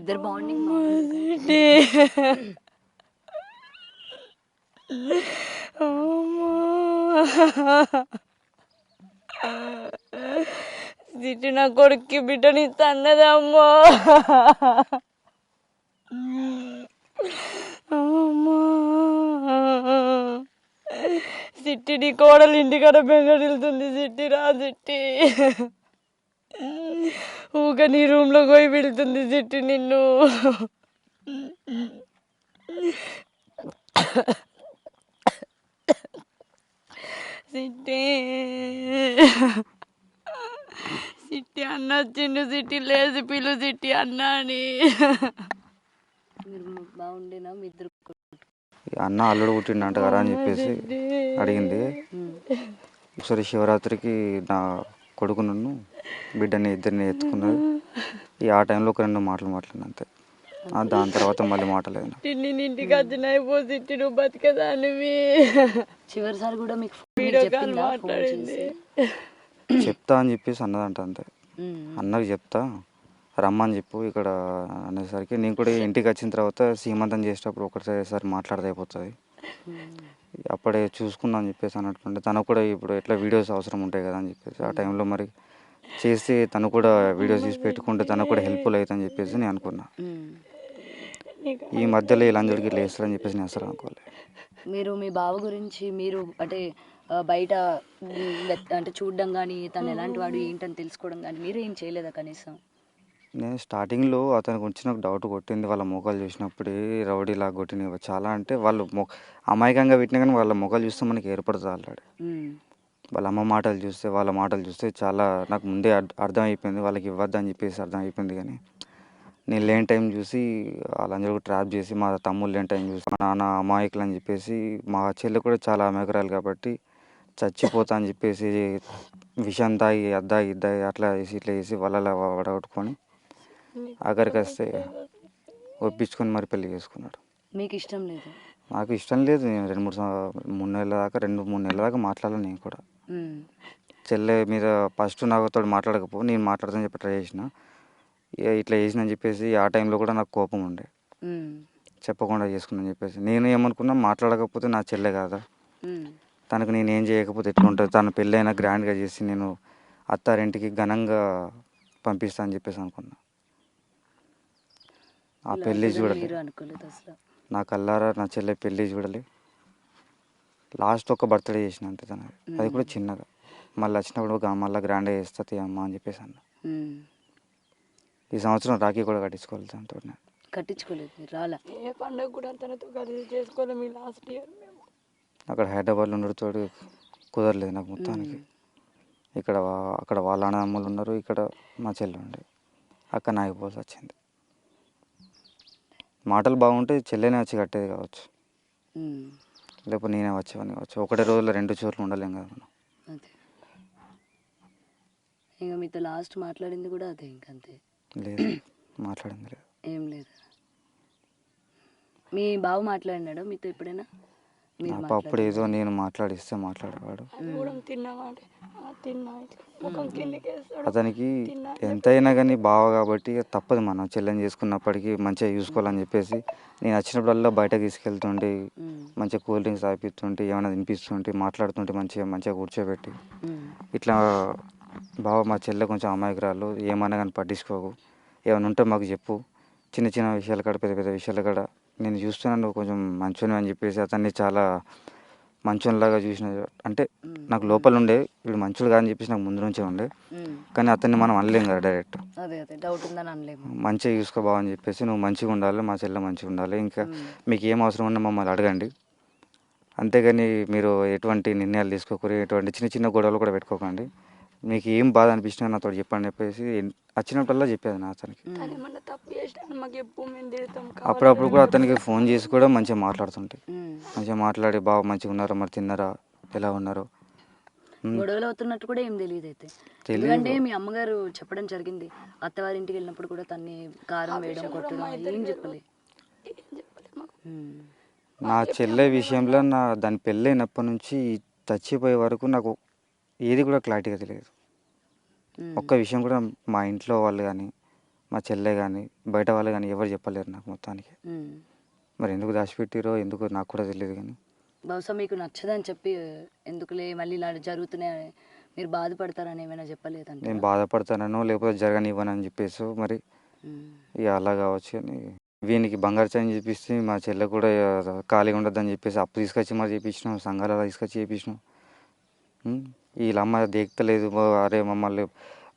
ఇద్దరు బాండింగ్ బాగుంది. సిటీ నా కొడుక్కి బిడ్డని తన్నదమ్మా. సిట్టి నీ కోడలు ఇంటికాడ బెంగడిల్తుంది. సిట్టి రా సిట్టి, ఊక నీ రూమ్లో పోయి పెడుతుంది సిట్టి నిన్ను. సిట్టి సిట్టి అన్న వచ్చిండు. సిట్టి లేచి పిలు సిట్టి అన్న అని. మీరు బాగుండేనా మీ ఇద్దరు? అన్న అల్లుడు పుట్టిండంట కదా అని చెప్పేసి అడిగింది. ఒకసారి శివరాత్రికి నా కొడుకు నన్ను బిడ్డని ఇద్దరిని ఎత్తుకున్నది. ఆ టైంలో ఒక 2 మాటలు మాట్లాడిన అంతే. దాని తర్వాత మళ్ళీ మాటలేదు. నేను ఇంటికి వచ్చిన అయిపోతే నువ్వు బతికదానివి. చివరిసారి కూడా మీకు వీడియో కాల్ మాట్లాడింది. చెప్తా అని చెప్పేసి అన్నదంట అంతే. అన్నకి చెప్తా రమ్మని చెప్పు ఇక్కడ అనేసరికి నేను కూడా ఇంటికి వచ్చిన తర్వాత సీమంతం చేసేటప్పుడు ఒకసారి మాట్లాడితే అయిపోతుంది, అప్పుడే చూసుకుందాం అని చెప్పేసి అన్నట్టుండే. తనకు కూడా ఇప్పుడు ఎట్లా వీడియోస్ అవసరం ఉంటాయి కదా అని చెప్పేసి ఆ టైంలో మరి చేసి తను కూడా వీడియోస్ తీసి పెట్టుకుంటే తనకు కూడా హెల్ప్ఫుల్ అవుతుందని చెప్పేసి నేను అనుకున్నా. ఈ మధ్యలో ఇలా అందరికి ఇట్లా వేస్తారని చెప్పేసి నేను అసలు అనుకోలేదు. మీరు మీ బావ గురించి మీరు అంటే బయట అంటే చూడడం కానీ తను ఎలాంటి వాడు ఏంటని తెలుసుకోవడం కానీ మీరు ఏం చేయలేదా కనీసం? నేను స్టార్టింగ్లో అతనికి వచ్చి నాకు డౌట్ కొట్టింది. వాళ్ళ మొఖాలు చూసినప్పుడే రౌడీలాగా కొట్టినవి చాలా. అంటే వాళ్ళు అమాయకంగా పెట్టినా కానీ వాళ్ళ మొఖాలు చూస్తే మనకి ఏర్పడుతుంది ఆల్రెడీ. వాళ్ళ అమ్మ మాటలు చూస్తే వాళ్ళ మాటలు చూస్తే చాలా నాకు ముందే అర్థమైపోయింది వాళ్ళకి ఇవ్వద్దు అని చెప్పేసి అర్థమైపోయింది. కానీ నేను లేని టైం చూసి వాళ్ళందరూ ట్రాప్ చేసి మా తమ్ముళ్ళు లేని టైం చూసి మా నాన్న అమాయకులు అని చెప్పేసి, మా చెల్లి కూడా చాలా అమాయకురాలు కాబట్టి చచ్చిపోతా అని చెప్పేసి విషం తాగి అద్దాగి ఇద్దాగి అట్లా వేసి ఇట్లా వేసి వాళ్ళ వడగొట్టుకొని ఆఖరికి వస్తే ఒప్పించుకొని మరి పెళ్లి చేసుకున్నాడు. మీకు ఇష్టం లేదు? నాకు ఇష్టం లేదు. నేను 2-3 నెలల దాకా 2-3 నెలల దాకా మాట్లాడాలి. నేను కూడా చెల్లె మీద ఫస్ట్ నాతో మాట్లాడకపో నేను మాట్లాడతాను చెప్పి ట్రై చేసిన. ఇట్లా చేసిన అని చెప్పేసి ఆ టైంలో కూడా నాకు కోపం ఉండే, చెప్పకుండా చేసుకున్నాను చెప్పేసి. నేను ఏమనుకున్నా మాట్లాడకపోతే నా చెల్లె కాదా, తనకు నేను ఏం చేయకపోతే ఎట్లుంటుంది, తన పెళ్ళైనా గ్రాండ్గా చేసి నేను అత్తారింటికి ఘనంగా పంపిస్తా అని చెప్పేసి అనుకున్నా. ఆ పెళ్ళి చూడలే, నా కల్లారా నా చెల్లె పెళ్ళి చూడలే. లాస్ట్ ఒక బర్త్డే చేసిన అంతే తనది, అది కూడా చిన్నగా. మళ్ళీ వచ్చినప్పుడు మళ్ళీ గ్రాండ్గా చేస్తుంది అమ్మ అని చెప్పేసి అన్న. ఈ సంవత్సరం రాఖీ కూడా కట్టించుకోవాలి దాంతో. కట్టించుకోలేదు రాలా? ఏ పండుగ కూడా తనతో కలిసి చేసుకోలేము. లాస్ట్ ఇయర్ మేము అక్కడ హైదరాబాద్లో ఉండడంతో కుదరలేదు నాకు మొత్తానికి. అక్కడ వాళ్ళ అన్నదమ్ములు ఉన్నారు, ఇక్కడ మా చెల్లి ఉండే, అక్కడ నాగిపోవాల్సి వచ్చింది. మాటలు బాగుంటే చెల్లెనే వచ్చి కట్టేది కావచ్చు, లేకపోతే నేనే వచ్చేవాడిని కావచ్చు. ఒకటే రోజులో 2 చోట్ల ఉండలేం కదా మనం. అదే ఇంకా మీతో లాస్ట్ మాట్లాడింది కూడా అదే ఇంకంతే? లేదు, మాట్లాడింది లేదు. ఏం లేదు. మీ బావ మాట్లాడినాడు మీతో ఎప్పుడైనా? అప్పుడు ఏదో నేను మాట్లాడిస్తే మాట్లాడేవాడు. అతనికి ఎంతైనా కానీ బావ కాబట్టి తప్పదు, మనం చెల్లెని చేసుకున్నప్పటికీ మంచిగా చూసుకోవాలని చెప్పేసి నేను వచ్చినప్పుడల్లా బయటకు తీసుకెళ్తుంటే మంచిగా కూల్ డ్రింక్స్ తాగిపిస్తుంటే ఏమైనా తినిపిస్తుంటే మాట్లాడుతుంటే మంచిగా కూర్చోబెట్టి ఇట్లా బావ మా చెల్లె కొంచెం అమాయకురాలు, ఏమన్నా కానీ పట్టించుకోకు, ఏమైనా ఉంటే మాకు చెప్పు, చిన్న చిన్న విషయాలు కాడ పెద్ద పెద్ద విషయాలు కాడ నేను చూస్తున్నాను కొంచెం మంచోని అని చెప్పేసి అతన్ని చాలా మంచోనిలాగా చూసిన. అంటే నాకు లోపల ఉండే వీడు మంచోడు కాదని చెప్పేసి నాకు ముందు నుంచే ఉండే, కానీ అతన్ని మనం అనలేం కదా డైరెక్ట్. మంచిగా చూసుకో బావ అని చెప్పేసి, నువ్వు మంచిగా ఉండాలి, మా చెల్లె మంచిగా ఉండాలి, ఇంకా మీకు ఏం అవసరం ఉన్నా మమ్మల్ని అడగండి, అంతేగాని మీరు ఎటువంటి నిర్ణయాలు తీసుకోకూడదు, ఎటువంటి చిన్న చిన్న గొడవలు కూడా పెట్టుకోకండి, మీకు ఏం బాధ అనిపించినా నాతో చెప్పండి చెప్పేసి వచ్చినప్పుడల్లా చెప్పేది నా అతనికి. అప్పుడప్పుడు కూడా అతనికి ఫోన్ చేసి కూడా మంచిగా మాట్లాడుతుంటే, మంచిగా మాట్లాడి బాగా మంచిగా ఉన్నారా, మరి తిన్నారా, ఎలా ఉన్నారు, గొడవలు అవుతున్నట్టు కూడా ఏం తెలియదు అయితే. ఎందుకంటే మీ అమ్మగారు చెప్పడం జరిగింది, అత్తవారింటికి వెళ్ళినప్పుడు కూడా తన్ని కారం వేయడం కొట్టడం ఏం చెప్పలే. నా చెల్లె విషయంలో దాని పెళ్ళైనప్పటి నుంచి చచ్చిపోయే వరకు నాకు ఏది కూడా క్లారిటీగా తెలియదు. ఒక్క విషయం కూడా మా ఇంట్లో వాళ్ళు కానీ మా చెల్లె కానీ బయట వాళ్ళు కానీ ఎవరు చెప్పలేరు నాకు మొత్తానికి. మరి ఎందుకు దాచిపెట్టిరో ఎందుకు నాకు కూడా తెలియదు. కానీ బహుశా మీకు నచ్చదని చెప్పి ఎందుకులే మళ్ళీ ఇలా జరుగుతున్నాయి మీరు బాధపడతారని ఏమైనా చెప్పలేదంటే నేను బాధపడతానో లేకపోతే జరగనివ్వనని చెప్పేసి మరి ఇక అలా కావచ్చు అని వీనికి బంగారు చైన్ చేపిస్తే మా చెల్లె కూడా ఖాళీగా ఉండొద్దని చెప్పేసి అప్పు తీసుకొచ్చి మరి చేయించినాం, సంఘాలు తీసుకొచ్చి చేయించినాం. వీళ్ళ అమ్మ దేక్తలేదు, అరే మమ్మల్ని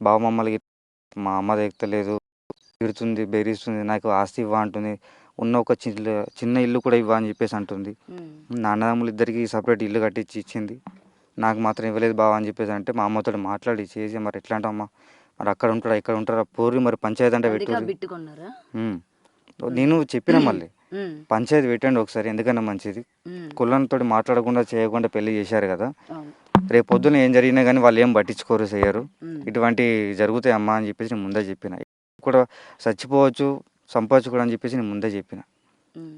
బావ మమ్మల్ని మా అమ్మ దేక్తలేదు, తిడుతుంది, బెదిరిస్తుంది, నాకు ఆస్తి ఇవ్వ అంటుంది, ఉన్న ఒక చిన్న ఇల్లు కూడా ఇవ్వ అని చెప్పేసి అంటుంది. నా అన్నదమ్ములు ఇద్దరికి సపరేట్ ఇల్లు కట్టించి ఇచ్చింది, నాకు మాత్రం ఇవ్వలేదు బావ అని చెప్పేసి అంటే మా అమ్మతో మాట్లాడి చేసి మరి ఎట్లా అంటమ్మా మరి అక్కడ ఉంటారా ఇక్కడ ఉంటారా పోరి మరి పంచాయతీ అంటే పెట్టు. నేను చెప్పిన మళ్ళీ పంచాయతీ పెట్టండి ఒకసారి ఎందుకన్నా మంచిది, కులంతో మాట్లాడకుండా చేయకుండా పెళ్లి చేశారు కదా, రేపు పొద్దున ఏం జరిగినా కానీ వాళ్ళు ఏం పట్టించుకోరు చేయరు, ఇటువంటి జరుగుతాయి అమ్మా అని చెప్పేసి నేను ముందే చెప్పిన. కూడా చచ్చిపోవచ్చు సంపాదించుకోవడం అని చెప్పేసి నేను ముందే చెప్పిన.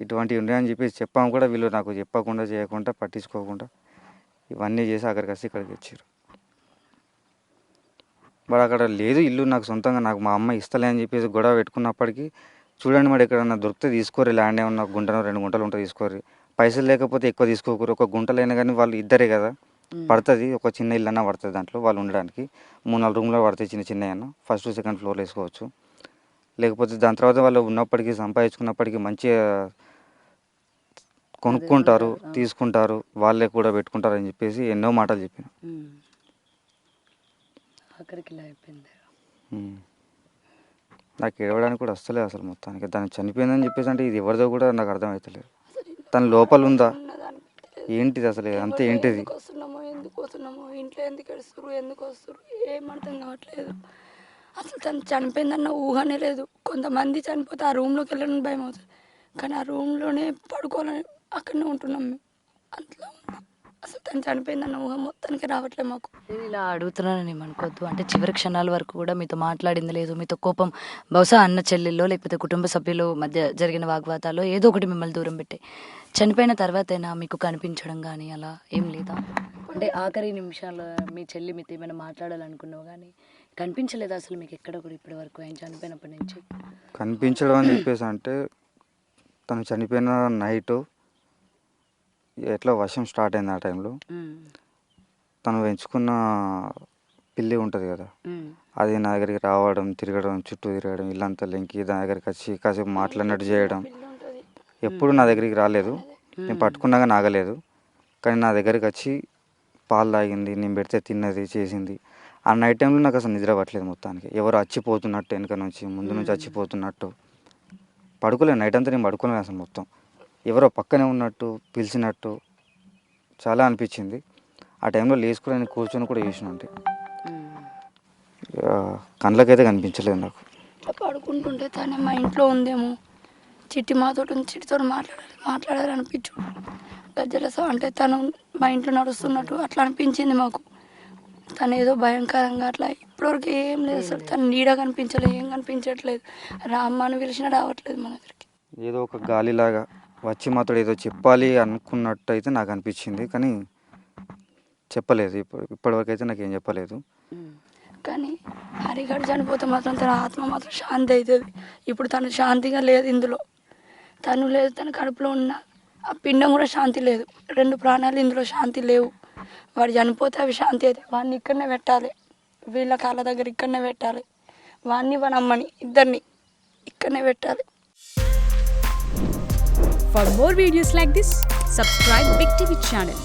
ఇటువంటివి ఉన్నాయని చెప్పేసి చెప్పాము కూడా వీళ్ళు నాకు చెప్పకుండా చేయకుండా పట్టించుకోకుండా ఇవన్నీ చేసి అక్కడికి వచ్చి ఇక్కడికి వచ్చారు. మరి అక్కడ లేదు ఇల్లు నాకు సొంతంగా, నాకు మా అమ్మ ఇస్తలే అని చెప్పేసి గొడవ పెట్టుకున్నప్పటికీ చూడండి మరి ఎక్కడన్నా దొరికితే తీసుకోరు, ల్యాండ్ ఏమన్నా గుంటనో 2 గుంటలు ఉంటే తీసుకోరు, పైసలు లేకపోతే ఎక్కువ తీసుకోకూరు, ఒక గుంటలైనా కానీ వాళ్ళు ఇద్దరే కదా పడుతుంది, ఒక చిన్న ఇల్లు అన్నా పడుతుంది దాంట్లో వాళ్ళు ఉండడానికి, 3-4 రూమ్లో పడుతాయి చిన్న చిన్న అన్న, ఫస్ట్ 2nd ఫ్లోర్లో వేసుకోవచ్చు. లేకపోతే దాని తర్వాత వాళ్ళు ఉన్నప్పటికీ సంపాదించుకున్నప్పటికీ మంచిగా కొనుక్కుంటారు తీసుకుంటారు వాళ్ళే కూడా పెట్టుకుంటారు అని చెప్పేసి ఎన్నో మాటలు చెప్పిన. నాకు ఏడవడానికి కూడా వస్తలేదు అసలు మొత్తానికి. తను చనిపోయిందని చెప్పేసి అంటే ఇది ఎవరిదో కూడా నాకు అర్థమవుతలేదు. తన లోపల ఉందా ఏంటిది అసలు అంతే ఏంటిది, ఎందుకు వస్తున్నామో ఇంట్లో ఎందుకు వస్తారు ఎందుకు వస్తారు ఏం అర్థం కావట్లేదు. అసలు తను చనిపోయిందన్న ఊహనే లేదు. కొంతమంది చనిపోతే ఆ రూమ్లోకి వెళ్ళడానికి భయం అవుతుంది, కానీ ఆ రూమ్లోనే పడుకోవాలని అక్కడనే ఉంటున్నాం మేము. అట్లా అసలు తను చనిపోయిందన్న ఊహ మొత్తానికి రావట్లేదు మాకు. ఇలా అడుగుతున్నానని ఏమనుకోవద్దు, అంటే చివరి క్షణాల వరకు కూడా మీతో మాట్లాడింది లేదు, మీతో కోపం బహుశా అన్న చెల్లెల్లో లేకపోతే కుటుంబ సభ్యుల మధ్య జరిగిన వాగ్వాదాల్లో ఏదో ఒకటి మిమ్మల్ని దూరం పెట్టే చనిపోయిన తర్వాతైనా మీకు కనిపించడం కానీ అలా ఏం లేదా? అంటే ఆఖరి నిమిషాల్లో మీ చెల్లి మీతో ఏమైనా మాట్లాడాలనుకున్నావు కానీ కనిపించలేదు అసలు మీకు ఎక్కడ కూడా ఇప్పటి వరకు ఆయన చనిపోయినప్పటి నుంచి? కనిపించడం అని చెప్పేసి అంటే తను చనిపోయిన నైటు ఎట్లా వర్షం స్టార్ట్ అయింది ఆ టైంలో, తను పెంచుకున్న పిల్లి ఉంటుంది కదా అది నా దగ్గరికి రావడం, తిరగడం, చుట్టూ తిరగడం, ఇల్లంతా లెంకి దాని దగ్గరికి వచ్చి కాసేపు మాట్లాడినట్టు చేయడం. ఎప్పుడు నా దగ్గరికి రాలేదు, నేను పట్టుకున్నాగా నాగలేదు, కానీ నా దగ్గరికి వచ్చి పాలు తాగింది, నేను పెడితే తిన్నది చేసింది. ఆ నైట్ టైంలో నాకు అసలు నిద్ర పట్టలేదు మొత్తానికి, ఎవరు వచ్చిపోతున్నట్టు వెనక నుంచి ముందు నుంచి వచ్చిపోతున్నట్టు పడుకోలేదు. నైట్ అంతా నేను పడుకోలేదు అసలు, మొత్తం ఎవరో పక్కనే ఉన్నట్టు పిలిచినట్టు చాలా అనిపించింది. ఆ టైంలో లేచుకుని నేను కూర్చొని కూడా చేసిన, అంటే కళ్ళకైతే కనిపించలేదు నాకు. పడుకుంటుంటే తనే మా ఇంట్లో ఉందేమో, చిట్టి మాతో చిట్టితో మాట్లాడాలి అనిపించు గజ్జలస అంటే తను మా ఇంట్లో నడుస్తున్నట్టు అట్లా అనిపించింది మాకు. తను ఏదో భయంకరంగా అట్లా ఇప్పటివరకు ఏం లేదు అసలు, తను నీడ కనిపించలేదు, ఏం కనిపించట్లేదు, రామ్మని పిలిచినా రావట్లేదు మన దగ్గరికి. ఏదో ఒక గాలిలాగా వచ్చి మాతో ఏదో చెప్పాలి అనుకున్నట్టు అయితే నాకు అనిపించింది, కానీ చెప్పలేదు. ఇప్పటివరకు అయితే నాకు ఏం చెప్పలేదు. కానీ హరిగడు చనిపోతే మాత్రం తన ఆత్మ మాత్రం శాంతి అవుతుంది. ఇప్పుడు తను శాంతిగా లేదు ఇందులో, తను లేదు, తన కడుపులో ఉన్న ఆ పిండం కూడా శాంతి లేదు. 2 ప్రాణాలు ఇందులో శాంతి లేవు. వాడు చనిపోతే అవి శాంతి అయితే వాడిని ఇక్కడనే పెట్టాలి, వీళ్ళ కాళ్ళ దగ్గర ఇక్కడనే పెట్టాలి, వాడిని వాడి అమ్మని ఇద్దరిని ఇక్కడనే పెట్టాలి. For more videos like this, subscribe Big TV channel.